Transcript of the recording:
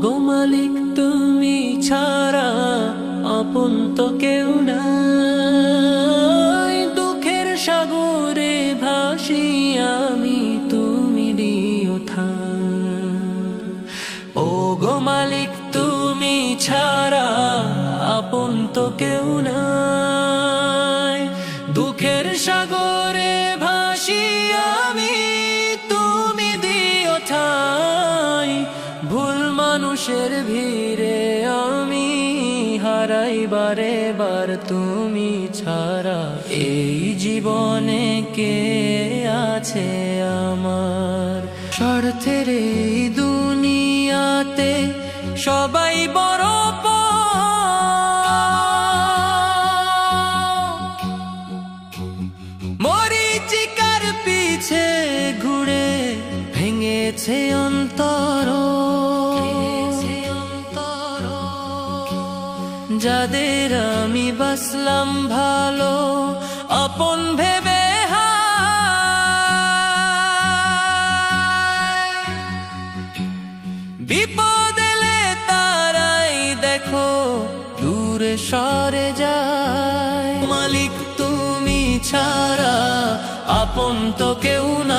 গো মালিক তুমি ছাড়া আপন তো কেউ নাই, দুঃখের সাগরে ভাসি আমি তুমি দিও থাম। ও গো মালিক তুমি ছাড়া আপন তো কেউ নাই, দুঃখের সাগরে ভাসি আমি তুমি দিও ঠাই। ভুল মানুষের ভিড়ে আমি হারাই বারে বার তুমি ছাড়া, এই জীবনে কে আছে আমার। স্বার্থের এই দুনিয়াতে সবাই বড় মরীচিকার পিছে ঘুরে ভেঙেছে অন্তর, যাদের আমি বাসলাম ভালো আপন ভেবে বিপদ এলে তারাই দেখো দূরে সরে যায়। মালিক তুমি ছাড়া আপন তো কেউ না।